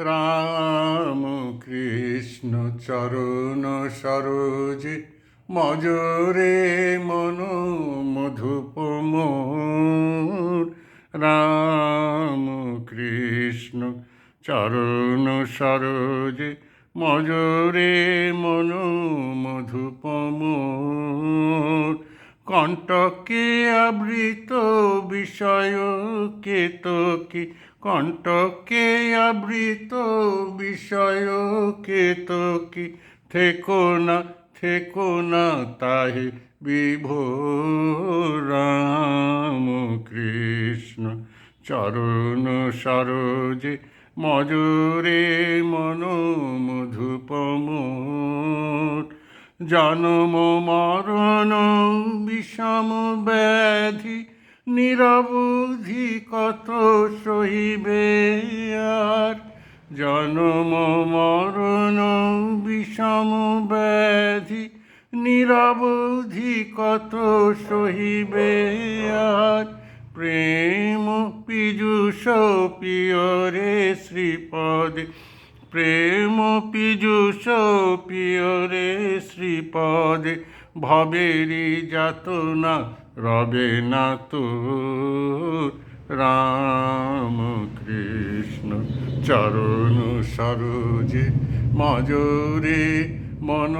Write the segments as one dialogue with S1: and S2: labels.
S1: রাম কৃষ্ণ চরণ সরোজে মজরে মন মধুপ মোর। রাম কৃষ্ণ চরণ সরোজে মজরে মন মধুপ মোর। কণ্টকে আবৃত বিষয় কেতকী, কণ্টকে আবৃত বিষয় কেতকী, থেকো না তাহে বিভোর। রাম কৃষ্ণ চরণ সরোজে মজরে মন মধুপ মোর। জন্ম মরণ বিষম ব্যাধি নিরবধি কত সহিবে আর। জন্ম মরণ বিষম ব্যাধি নিরবধি কত সহিবে আর। প্রেম পীযূষ পিয়রে শ্রীপদে, প্রেম পীযূষ পিয়রে শ্রীপদে, ভবেরি যাতনা রবে না তোর। রাম কৃষ্ণ চরণ সরোজে মজরে মন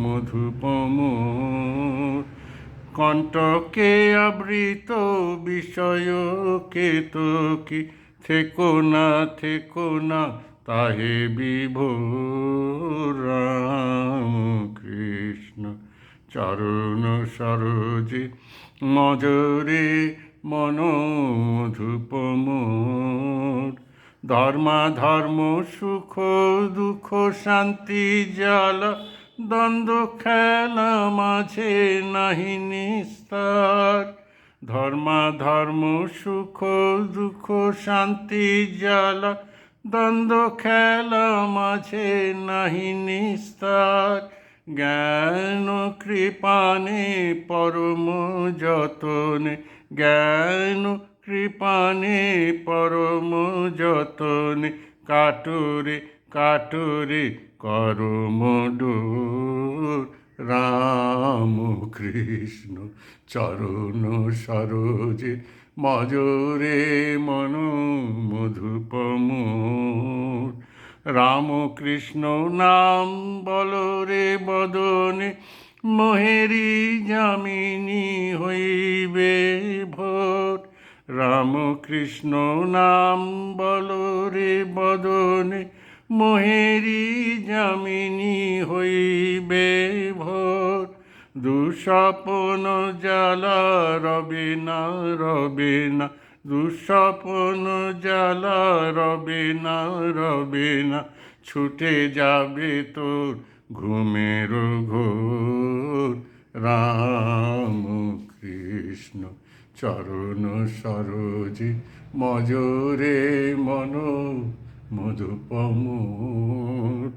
S1: মধুপ মোর। কণ্টকে আবৃত বিষয় কেতকী, থেকো না তাহে বিভোর। রাম কৃষ্ণ চরণ সরোজে মজরে মন মধুপ মোর। ধর্মাধর্ম সুখ দুঃখ শান্তি জ্বালা, দ্বন্দ্ব খেলা মাঝে নাহি নিস্তার। ধর্মাধর্ম সুখ দুঃখ শান্তি জ্বালা, দ্বন্দ্ব খেলা মাঝে নাহি নিস্তার। জ্ঞান কৃপানে পরম যতনে, জ্ঞান কৃপানে পরম যতনে, কাটরে করম ডোর। রাম কৃষ্ণ চরণ সরোজে মজরে মন মধুপ মোর। রাম কৃষ্ণ নাম বলরে বদনে, মোহেরি যামিনী হইবে ভোর। রাম কৃষ্ণ নাম বলরে বদনে, মোহেরি যামিনী হইবে ভোর। দুঃস্বপন জ্বালা রবে না, দুঃস্বপন জ্বালা রবে না, ছুটে যাবে তোর ঘুমের ঘোর। রাম কৃষ্ণ চরণ সরোজে মজরে মন মধুপ মোর।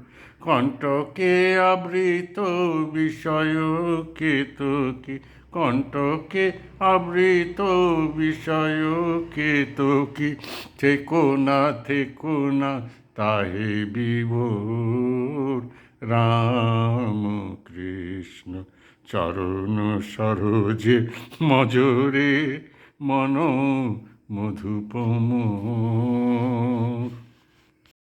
S1: কণ্টকে আবৃত বিষয় কেতকী, কণ্টকে আবৃত বিষয় কেতকী, থেকো না তাহে বিভোর। রাম কৃষ্ণ চরণ সরোজে মজরে মন মধুপ মোর।